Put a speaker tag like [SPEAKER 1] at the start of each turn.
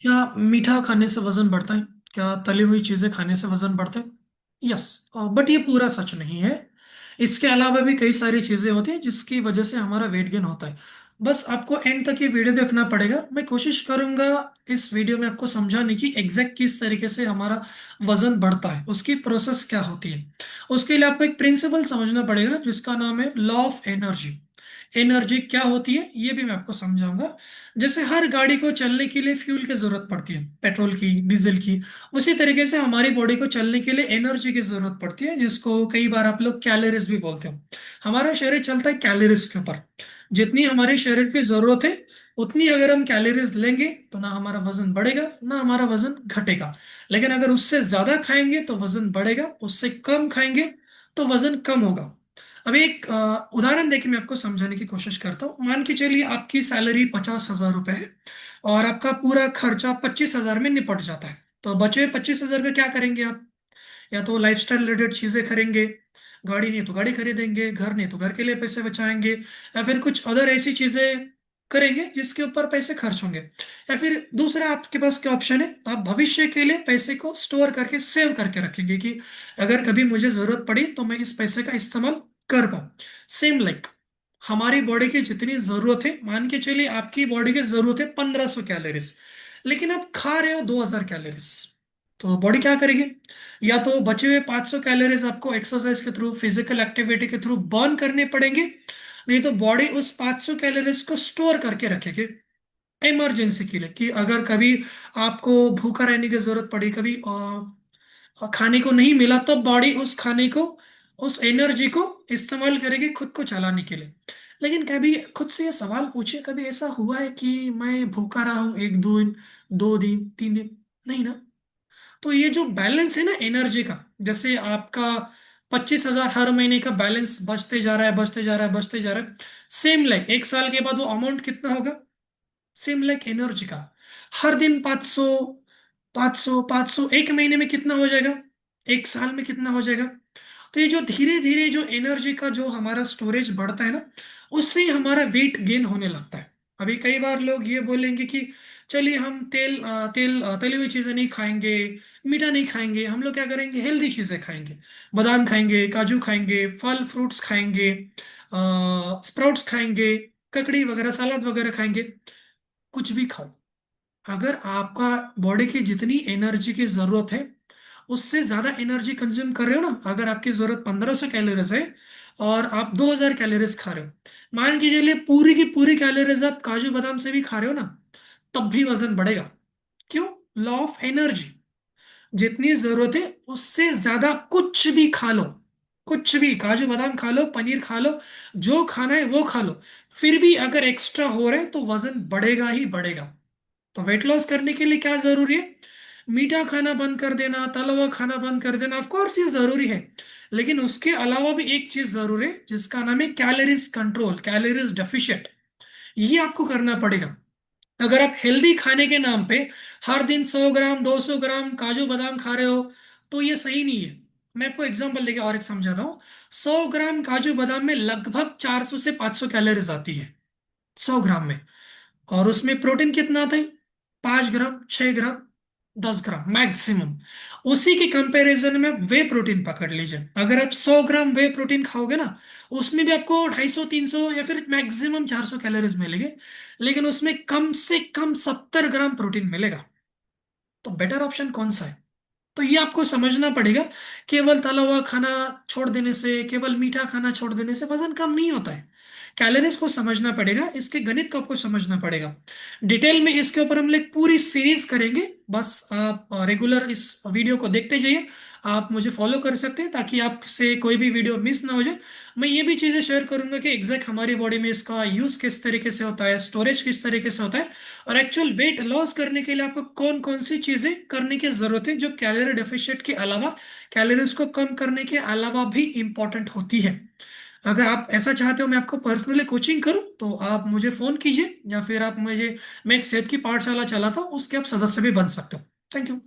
[SPEAKER 1] क्या मीठा खाने से वजन बढ़ता है? क्या तली हुई चीजें खाने से वजन बढ़ता है? यस। बट ये पूरा सच नहीं है। इसके अलावा भी कई सारी चीजें होती हैं जिसकी वजह से हमारा वेट गेन होता है। बस आपको एंड तक ये वीडियो देखना पड़ेगा। मैं कोशिश करूंगा इस वीडियो में आपको समझाने की एग्जैक्ट किस तरीके से हमारा वजन बढ़ता है, उसकी प्रोसेस क्या होती है। उसके लिए आपको एक प्रिंसिपल समझना पड़ेगा जिसका नाम है लॉ ऑफ एनर्जी। एनर्जी क्या होती है ये भी मैं आपको समझाऊंगा। जैसे हर गाड़ी को चलने के लिए फ्यूल की जरूरत पड़ती है, पेट्रोल की, डीजल की। उसी तरीके से हमारी बॉडी को चलने के लिए एनर्जी की जरूरत पड़ती है, जिसको कई बार आप लोग कैलोरीज भी बोलते हो। हमारा शरीर चलता है कैलोरीज के ऊपर। जितनी हमारे शरीर की जरूरत है उतनी अगर हम कैलोरीज लेंगे तो ना हमारा वजन बढ़ेगा ना हमारा वजन घटेगा। लेकिन अगर उससे ज्यादा खाएंगे तो वजन बढ़ेगा, उससे कम खाएंगे तो वजन कम होगा। अभी एक उदाहरण देके मैं आपको समझाने की कोशिश करता हूँ। मान के चलिए आपकी सैलरी 50,000 रुपये है और आपका पूरा खर्चा 25,000 में निपट जाता है। तो बचे 25,000 का क्या करेंगे आप? या तो लाइफस्टाइल रिलेटेड चीजें करेंगे, गाड़ी नहीं तो गाड़ी खरीदेंगे, घर नहीं तो घर के लिए पैसे बचाएंगे, या फिर कुछ अदर ऐसी चीजें करेंगे जिसके ऊपर पैसे खर्च होंगे। या फिर दूसरा आपके पास क्या ऑप्शन है, आप भविष्य के लिए पैसे को स्टोर करके सेव करके रखेंगे कि अगर कभी मुझे जरूरत पड़ी तो मैं इस पैसे का इस्तेमाल कर पाऊँ। सेम लाइक हमारी बॉडी की जितनी जरूरत है, मान के चलिए आपकी बॉडी की जरूरत है 1500 कैलोरीज, लेकिन आप खा रहे हो 2000 कैलोरीज। तो बॉडी क्या करेगी? या तो बचे हुए 500 कैलोरीज आपको एक्सरसाइज के थ्रू, फिजिकल एक्टिविटी के थ्रू बर्न करने पड़ेंगे, नहीं तो बॉडी उस 500 कैलोरीज को स्टोर करके रखेगी इमरजेंसी के लिए, कि अगर कभी आपको भूखा रहने की जरूरत पड़ी, कभी खाने को नहीं मिला, तो बॉडी उस खाने को, उस एनर्जी को इस्तेमाल करेगी खुद को चलाने के लिए। लेकिन कभी खुद से ये सवाल पूछिए, कभी ऐसा हुआ है कि मैं भूखा रहा हूँ एक दो दिन, 2 दिन 3 दिन? नहीं ना। तो ये जो बैलेंस है ना एनर्जी का, जैसे आपका 25,000 हर महीने का बैलेंस बचते जा रहा है, बचते जा रहा है, बचते जा रहा है। सेम लाइक एक साल के बाद वो अमाउंट कितना होगा? सेम लाइक एनर्जी का हर दिन 500, 500, 500, एक महीने में कितना हो जाएगा? एक साल में कितना हो जाएगा? तो ये जो धीरे धीरे जो एनर्जी का जो हमारा स्टोरेज बढ़ता है ना, उससे ही हमारा वेट गेन होने लगता है। अभी कई बार लोग ये बोलेंगे कि चलिए हम तली हुई चीजें नहीं खाएंगे, मीठा नहीं खाएंगे, हम लोग क्या करेंगे, हेल्दी चीजें खाएंगे, बादाम खाएंगे, काजू खाएंगे, फल फ्रूट्स खाएंगे, स्प्राउट्स खाएंगे, ककड़ी वगैरह, सलाद वगैरह खाएंगे। कुछ भी खाओ, अगर आपका बॉडी की जितनी एनर्जी की जरूरत है उससे ज्यादा एनर्जी कंज्यूम कर रहे हो ना, अगर आपकी जरूरत 1500 कैलोरीज है और आप 2000 कैलोरीज खा रहे हो, मान के चलिए पूरी की पूरी कैलोरीज आप काजू बादाम से भी खा रहे हो ना, तब भी वजन बढ़ेगा। क्यों? Law of energy. जितनी जरूरत है उससे ज्यादा कुछ भी खा लो, कुछ भी, काजू बादाम खा लो, पनीर खा लो, जो खाना है वो खा लो, फिर भी अगर एक्स्ट्रा हो रहा है तो वजन बढ़ेगा ही बढ़ेगा। तो वेट लॉस करने के लिए क्या जरूरी है? मीठा खाना बंद कर देना, तला हुआ खाना बंद कर देना, ऑफ कोर्स ये जरूरी है। लेकिन उसके अलावा भी एक चीज जरूरी है जिसका नाम है कैलोरीज कंट्रोल, कैलोरीज डेफिशिएंट। ये आपको करना पड़ेगा। अगर आप हेल्दी खाने के नाम पे हर दिन 100 ग्राम 200 ग्राम काजू बादाम खा रहे हो तो ये सही नहीं है। मैं आपको एग्जांपल देके और एक समझाता हूँ। 100 ग्राम काजू बादाम में लगभग 400 से 500 कैलोरीज आती है, 100 ग्राम में। और उसमें प्रोटीन कितना आता है? 5 ग्राम, 6 ग्राम, 10 ग्राम मैक्सिमम। उसी के कंपैरिजन में वे प्रोटीन पकड़ लीजिए, अगर आप 100 ग्राम वे प्रोटीन खाओगे ना, उसमें भी आपको 250, 300 या फिर मैक्सिमम 400 कैलोरीज मिलेंगे। लेकिन उसमें कम से कम 70 ग्राम प्रोटीन मिलेगा। तो बेटर ऑप्शन कौन सा है? तो ये आपको समझना पड़ेगा। केवल तला हुआ खाना छोड़ देने से, केवल मीठा खाना छोड़ देने से वजन कम नहीं होता है। कैलोरीज को समझना पड़ेगा, इसके गणित को आपको समझना पड़ेगा। डिटेल में इसके ऊपर हम लोग पूरी सीरीज करेंगे। बस आप रेगुलर इस वीडियो को देखते जाइए। आप मुझे फॉलो कर सकते हैं ताकि आपसे कोई भी वीडियो मिस ना हो जाए। मैं ये भी चीज़ें शेयर करूंगा कि एग्जैक्ट हमारी बॉडी में इसका यूज किस तरीके से होता है, स्टोरेज किस तरीके से होता है, और एक्चुअल वेट लॉस करने के लिए आपको कौन कौन सी चीजें करने की जरूरत है जो कैलोरी डेफिशिएट के अलावा, कैलोरीज को कम करने के अलावा भी इंपॉर्टेंट होती है। अगर आप ऐसा चाहते हो मैं आपको पर्सनली कोचिंग करूं तो आप मुझे फोन कीजिए, या फिर आप मुझे, मैं एक सेहत की पाठशाला चलाता हूं, उसके आप सदस्य भी बन सकते हो। Thank you.